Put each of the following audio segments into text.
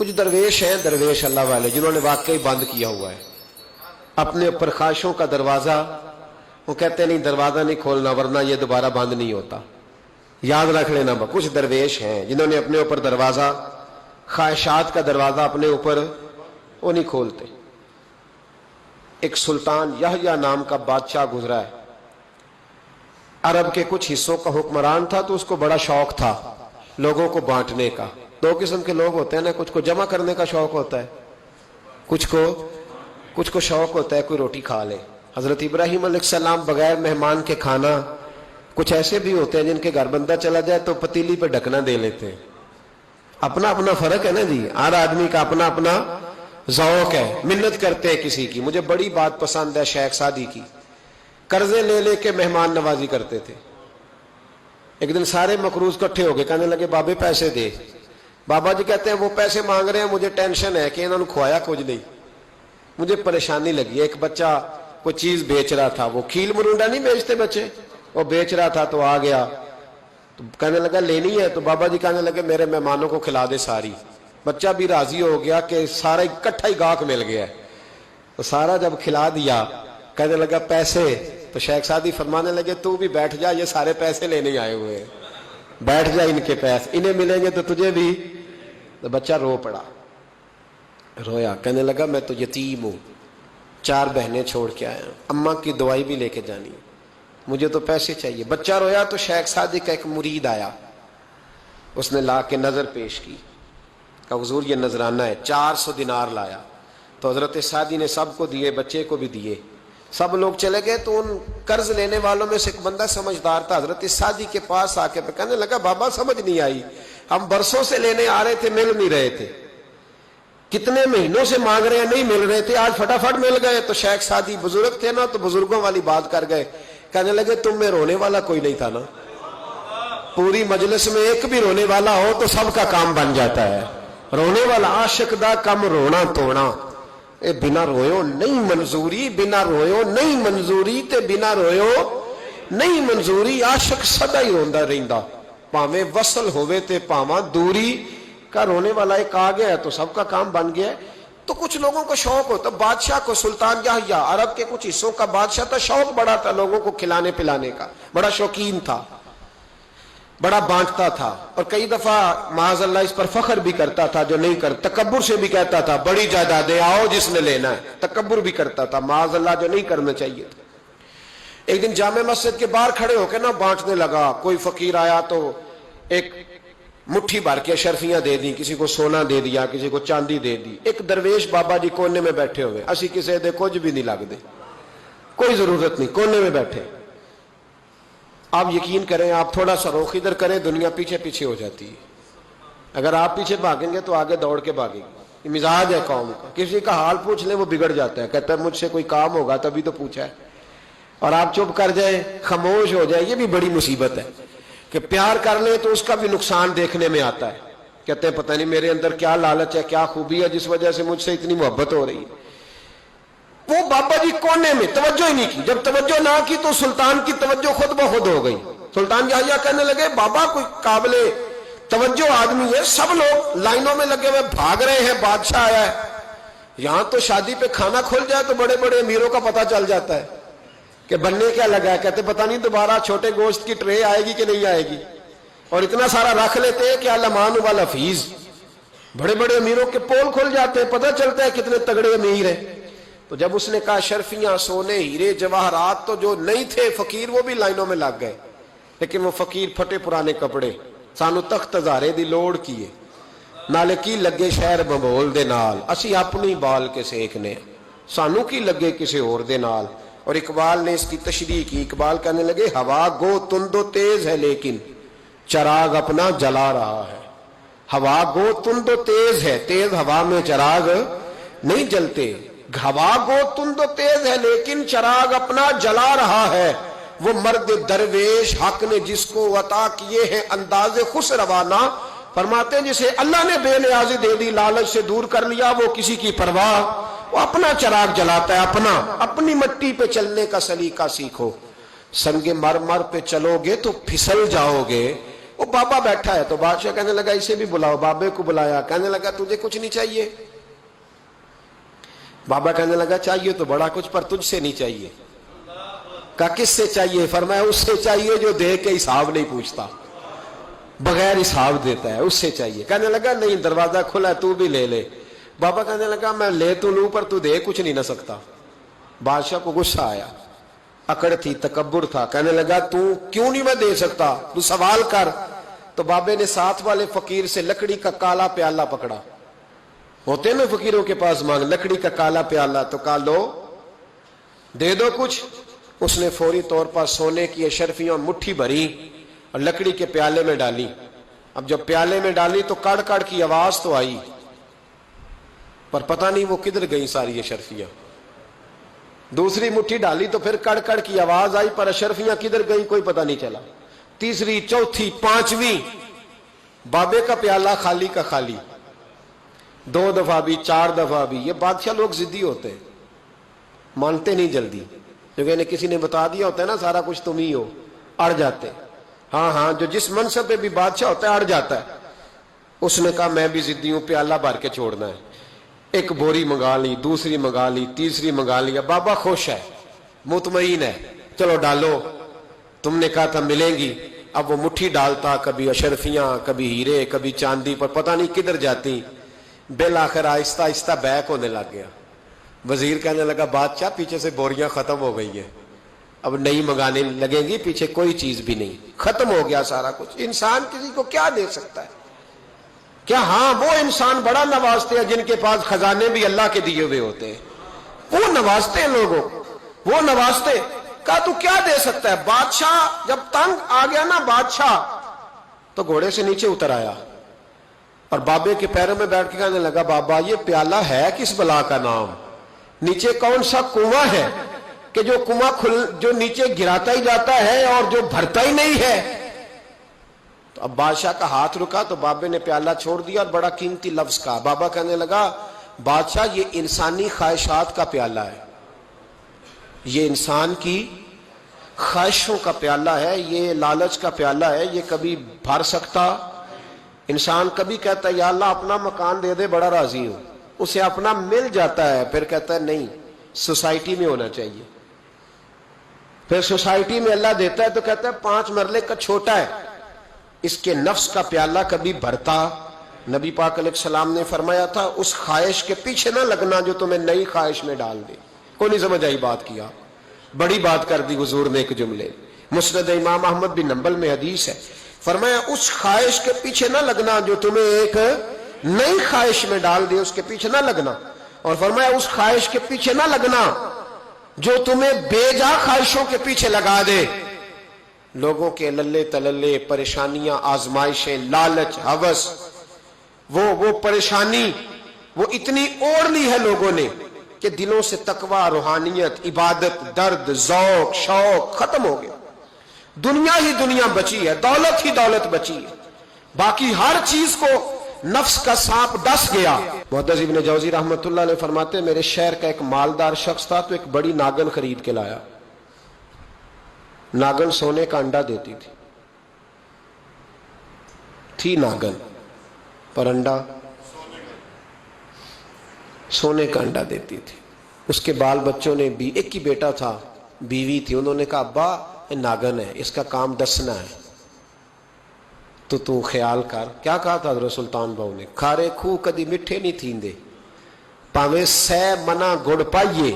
کچھ درویش ہیں، درویش اللہ والے، جنہوں نے واقعی بند کیا ہوا ہے اپنے اوپر خواہشوں کا دروازہ. وہ کہتے نہیں دروازہ نہیں کھولنا ورنہ یہ دوبارہ بند نہیں ہوتا. یاد رکھ لینا. کچھ درویش ہیں جنہوں نے اپنے اوپر دروازہ، خواہشات کا دروازہ اپنے اوپر وہ نہیں کھولتے. ایک سلطان یحییٰ نام کا بادشاہ گزرا ہے. عرب کے کچھ حصوں کا حکمران تھا تو اس کو بڑا شوق تھا لوگوں کو بانٹنے کا. دو قسم کے لوگ ہوتے ہیں نا، کچھ کو جمع کرنے کا شوق ہوتا ہے، کچھ کو شوق ہوتا ہے کوئی روٹی کھا لے. حضرت ابراہیم علیہ السلام بغیر مہمان کے کھانا، کچھ ایسے بھی ہوتے ہیں جن کے گھر بندہ چلا جائے تو پتیلی پہ ڈھکنا دے لیتے ہیں. اپنا اپنا فرق ہے نا جی، ہر آدمی کا اپنا اپنا ذوق ہے. منت کرتے ہیں کسی کی. مجھے بڑی بات پسند ہے شیخ سعدی کی، قرضے لے لے کے مہمان نوازی کرتے تھے. ایک دن سارے مقروض کٹھے ہو گئے، کہنے لگے بابے پیسے دے. بابا جی کہتے ہیں وہ پیسے مانگ رہے ہیں، مجھے ٹینشن ہے کہ انہوں نے کھوایا کچھ نہیں، مجھے پریشانی لگی. ایک بچہ کوئی چیز بیچ رہا تھا، وہ کھیل مرونڈا نہیں بیچتے بچے، وہ بیچ رہا تھا تو آ گیا تو کہنے لگا لینی ہے. تو بابا جی کہنے لگے میرے مہمانوں کو کھلا دے ساری. بچہ بھی راضی ہو گیا کہ سارا اکٹھا ہی گاہک مل گیا ہے. تو سارا جب کھلا دیا کہنے لگا پیسے. تو شیخ سعدی فرمانے لگے تو بھی بیٹھ جا، یہ سارے پیسے لینے آئے ہوئے ہیں، بیٹھ جا، ان کے پیسے انہیں ملیں گے تو تجھے بھی. تو بچہ رو پڑا، رویا، کہنے لگا میں تو یتیم ہوں، 4 بہنیں چھوڑ کے آیا ہوں، اماں کی دوائی بھی لے کے جانی، مجھے تو پیسے چاہیے. بچہ رویا تو شیخ سعدی کا ایک مرید آیا، اس نے لا کے نظر پیش کی، کہا حضور یہ نذرانہ ہے. 400 دینار لایا. تو حضرت سعدی نے سب کو دیے، بچے کو بھی دیے. سب لوگ چلے گئے تو ان قرض لینے والوں میں سے ایک بندہ سمجھدار تھا، حضرت سعدی کے پاس آ کے کہنے لگا بابا سمجھ نہیں آئی، ہم برسوں سے لینے آ رہے تھے مل نہیں رہے تھے، کتنے مہینوں سے مانگ رہے ہیں نہیں مل رہے تھے، آج فٹافٹ مل گئے. تو شیخ سعدی بزرگ تھے نا تو بزرگوں والی بات کر گئے. کہنے لگے تم میں رونے والا کوئی نہیں تھا نا، پوری مجلس میں ایک بھی رونے والا ہو تو سب کا کام بن جاتا ہے. رونے والا عاشق دا کم رونا توڑا، اے بنا رویو نہیں منظوری، بنا رویو نہیں منظوری تے بنا رویو نہیں منظوری. عاشق سدا ہی روندا رہندا، پاویں وصل ہوئے تے پاواں دوری. کا رونے والا ایک آ گیا ہے تو سب کا کام بن گیا ہے. تو کچھ لوگوں کو شوق ہوتا، بادشاہ کو سلطان یحییٰ عرب کے کچھ حصوں کا بادشاہ تھا، شوق بڑا تھا لوگوں کو کھلانے پلانے کا، بڑا شوقین تھا، بڑا بانٹتا تھا. اور کئی دفعہ معاذ اللہ اس پر فخر بھی کرتا تھا جو نہیں کر، تکبر سے بھی کہتا تھا بڑی جائیدادیں آؤ جس نے لینا ہے، تکبر بھی کرتا تھا معاذ اللہ جو نہیں کرنا چاہیے تھا. ایک دن جامع مسجد کے باہر کھڑے ہو کے نا بانٹنے لگا. کوئی فقیر آیا تو ایک مٹھی بھر کے اشرفیاں دے دی، کسی کو سونا دے دیا، کسی کو چاندی دے دی. ایک درویش بابا جی کونے میں بیٹھے ہوئے، اسی کسی دے کچھ بھی نہیں لگ دے، کوئی ضرورت نہیں، کونے میں بیٹھے. آپ یقین کریں، آپ تھوڑا سا رخ ادھر کریں دنیا پیچھے پیچھے ہو جاتی ہے. اگر آپ پیچھے بھاگیں گے تو آگے دوڑ کے بھاگے گی. یہ مزاج ہے قوم کا، کسی کا حال پوچھ لیں وہ بگڑ جاتا ہے، کہتا ہے مجھ سے کوئی کام ہوگا تبھی تو پوچھا ہے. اور آپ چپ کر جائیں، خاموش ہو جائیں، یہ بھی بڑی مصیبت ہے. کہ پیار کر لیں تو اس کا بھی نقصان دیکھنے میں آتا ہے. کہتے ہیں پتہ نہیں میرے اندر کیا لالچ ہے، کیا خوبی ہے جس وجہ سے مجھ سے اتنی محبت ہو رہی ہے. وہ بابا جی کونے میں توجہ ہی نہیں کی. جب توجہ نہ کی تو سلطان کی توجہ خود بخود ہو گئی. سلطان یحییٰ کہنے لگے بابا کوئی قابل توجہ آدمی ہے، سب لوگ لائنوں میں لگے ہوئے بھاگ رہے ہیں، بادشاہ آیا ہے. یہاں تو شادی پہ کھانا کھل جائے تو بڑے بڑے امیروں کا پتہ چل جاتا ہے کہ بننے کیا لگا ہے. کہتے پتہ نہیں دوبارہ چھوٹے گوشت کی ٹرے آئے گی کہ نہیں آئے گی. اور اتنا سارا رکھ لیتے ہیں کہ علمان والحفیظ، بڑے بڑے امیروں کے پول کھل جاتے ہیں، پتہ چلتا ہے کتنے تگڑے امیر ہیں. تو جب اس نے کہا شرفیاں، سونے، ہیرے، جواہرات، تو جو نہیں تھے فقیر وہ بھی لائنوں میں لگ گئے. لیکن وہ فقیر پھٹے پرانے کپڑے، سانو تخت ہزارے دی لوڑ کیے، نالے کی لگے شہر ببول دے نال، اسی اپنی بال کے سیکھنے، سانو کی لگے کسی اور دے نال. اور اقبال نے اس کی تشریح کی. اقبال کہنے لگے ہوا گو تند و تیز ہے لیکن چراغ اپنا جلا رہا ہے. ہوا گو تند و تیز ہے، تیز ہوا میں چراغ نہیں جلتے. ہوا گو تند و تیز ہے لیکن چراغ اپنا جلا رہا ہے. وہ مرد درویش حق نے جس کو عطا کیے ہیں انداز خوش روانہ، فرماتے ہیں جسے اللہ نے بے نیازی دے دی، لالچ سے دور کر لیا، وہ کسی کی پرواہ، وہ اپنا چراغ جلاتا ہے. اپنی مٹی پہ چلنے کا سلیقہ سیکھو. سنگ مرمر پہ چلو گے تو پھسل جاؤ گے، وہ بابا بیٹھا ہے تو بادشاہ کہنے لگا اسے بھی بلاؤ. بابے کو بلایا, کہنے لگا تجھے کچھ نہیں چاہیے؟ بابا کہنے لگا چاہیے تو بڑا کچھ, پر تجھ سے نہیں چاہیے. کہا کس سے چاہیے؟ فرمایا اس سے چاہیے جو دے کے حساب نہیں پوچھتا, بغیر حساب دیتا ہے, اس سے چاہیے. کہنے لگا نہیں, دروازہ کھلا ہے, تو بھی لے لے. بابا کہنے لگا میں لے تو لوں پر تو دے کچھ نہیں نہ سکتا. بادشاہ کو غصہ آیا, اکڑ تھی, تکبر تھا. کہنے لگا تو کیوں نہیں میں دے سکتا, تو سوال کر. تو بابے نے ساتھ والے فقیر سے لکڑی کا کالا پیالہ پکڑا, ہوتے نا فقیروں کے پاس مانگ, لکڑی کا کالا پیالہ, تو کہا لو دے دو کچھ. اس نے فوری طور پر سونے کی اشرفیاں مٹھی بھری اور لکڑی کے پیالے میں ڈالی. اب جب پیالے میں ڈالی تو کڑ کڑ کی آواز تو آئی, پر پتہ نہیں وہ کدھر گئی ساری اشرفیاں. دوسری مٹھی ڈالی تو پھر کڑ کڑ کی آواز آئی, پر اشرفیاں کدھر گئی کوئی پتہ نہیں چلا. تیسری, چوتھی, پانچویں, بابے کا پیالہ خالی کا خالی. 2 دفعہ بھی, 4 دفعہ بھی. یہ بادشاہ لوگ ضدی ہوتے ہیں, مانتے نہیں جلدی, کیونکہ کسی نے بتا دیا ہوتا ہے نا سارا کچھ تم ہی ہو, اڑ جاتے. ہاں جو جس منصب پہ بھی بادشاہ ہوتا ہے اڑ جاتا ہے. اس نے کہا میں بھی ضدی ہوں, پیالہ بھر کے چھوڑنا ہے. ایک بوری منگا لی, دوسری منگا لی, تیسری منگا لی. بابا خوش ہے, مطمئن ہے, چلو ڈالو, تم نے کہا تھا ملیں گی. اب وہ مٹھی ڈالتا, کبھی اشرفیاں, کبھی ہیرے, کبھی چاندی, پر پتہ نہیں کدھر جاتی. بالآخر آہستہ آہستہ بیک ہونے لگ گیا. وزیر کہنے لگا بادشاہ پیچھے سے بوریاں ختم ہو گئی ہیں, اب نئی منگانے لگیں گی, پیچھے کوئی چیز بھی نہیں, ختم ہو گیا سارا کچھ. انسان کسی کو کیا دے سکتا ہے؟ کیا ہاں وہ انسان بڑا نوازتے ہیں جن کے پاس خزانے بھی اللہ کے دیے ہوئے ہوتے ہیں, وہ نوازتے ہیں لوگوں, وہ نوازتے. کہا تو کیا دے سکتا ہے؟ بادشاہ جب تنگ آ گیا نا بادشاہ, تو گھوڑے سے نیچے اتر آیا اور بابے کے پیروں میں بیٹھ کے کہنے لگا بابا یہ پیالہ ہے کس بلا کا نام؟ نیچے کون سا کنواں ہے کہ جو کنواں جو نیچے گراتا ہی جاتا ہے اور جو بھرتا ہی نہیں ہے؟ تو اب بادشاہ کا ہاتھ رکا تو بابے نے پیالہ چھوڑ دیا اور بڑا قیمتی لفظ کہا. بابا کہنے لگا بادشاہ یہ انسانی خواہشات کا پیالہ ہے, یہ انسان کی خواہشوں کا پیالہ ہے, یہ لالچ کا پیالہ ہے, یہ کبھی بھر سکتا. انسان کبھی کہتا ہے یا اللہ اپنا مکان دے دے بڑا راضی ہوں, اسے اپنا مل جاتا ہے, پھر کہتا ہے نہیں سوسائٹی میں ہونا چاہیے. پھر سوسائٹی میں اللہ دیتا ہے تو کہتا ہے 5 مرلے کا چھوٹا ہے. اس کے نفس کا پیالہ کبھی بھرتا. نبی پاک علیہ السلام نے فرمایا تھا اس خواہش کے پیچھے نہ لگنا جو تمہیں نئی خواہش میں ڈال دے. کوئی نہیں سمجھ آئی بات کیا, بڑی بات کر دی حضور نے ایک جملے. مسند امام احمد بن حنبل میں حدیث ہے, فرمایا اس خواہش کے پیچھے نہ لگنا جو تمہیں ایک نئی خواہش میں ڈال دے, اس کے پیچھے نہ لگنا. اور فرمایا اس خواہش کے پیچھے نہ لگنا جو تمہیں بے جا خواہشوں کے پیچھے لگا دے. لوگوں کے للے تللے, پریشانیاں, آزمائشیں, لالچ, ہوس, وہ پریشانی وہ اتنی اوڑھ لی ہے لوگوں نے کہ دلوں سے تقوی, روحانیت, عبادت, درد, ذوق, شوق ختم ہو گیا. دنیا ہی دنیا بچی ہے, دولت ہی دولت بچی ہے, باقی ہر چیز کو نفس کا سانپ ڈس گیا. محدث ابن جوزی رحمۃ اللہ علیہ فرماتے ہیں میرے شہر کا ایک مالدار شخص تھا تو ایک بڑی ناگن خرید کے لایا. ناگن سونے کا انڈا دیتی تھی ناگن, پر انڈا سونے کا انڈا دیتی تھی. اس کے بال بچوں نے بھی, ایک ہی بیٹا تھا, بیوی تھی, انہوں نے کہا ابا یہ ناگن ہے, اس کا کام ڈسنا ہے, تو خیال کر. کیا کہا تھا حضرت سلطان بہو نے, کھارے کھو کدی مٹھے نہیں تھیندے, پاویں سہ منا گڑ پائیے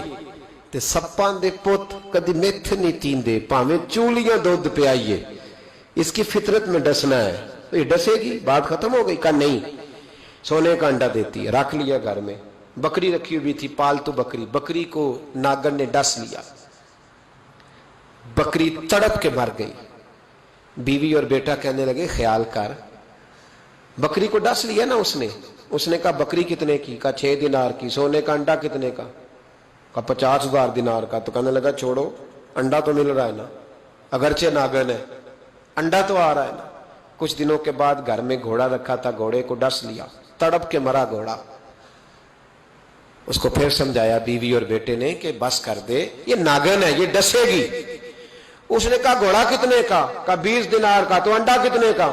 تے سپاں دے پت کدی میتھ نہیں تیندے, پاویں چولیاں دودھ پیائیے. اس کی فطرت میں ڈسنا ہے. تو یہ ڈسے گی, بات ختم ہو گئی. کہا نہیں, سونے کا انڈا دیتی ہے. رکھ لیا گھر میں. بکری رکھی ہوئی تھی, پالتو بکری. بکری کو ناگن نے ڈس لیا, بکری تڑپ کے مر گئی. بیوی اور بیٹا کہنے لگے خیال کر, بکری کو ڈس لیا نا اس نے کہا بکری کتنے کی؟ کہا 6 دینار کی. سونے کا انڈا کتنے کا؟ کہا 50,000 دینار کا. تو کہنے لگا چھوڑو, انڈا تو مل رہا ہے نا, اگرچہ ناگن ہے, انڈا تو آ رہا ہے نا. کچھ دنوں کے بعد گھر میں گھوڑا رکھا تھا, گھوڑے کو ڈس لیا, تڑپ کے مرا گھوڑا. اس کو پھر سمجھایا بیوی اور بیٹے نے کہ بس کر دے, یہ ناگن ہے, یہ ڈسے گی. اس نے کہا گھوڑا کتنے کا؟ کہا 20 دینار کا. تو انڈا کتنے کا؟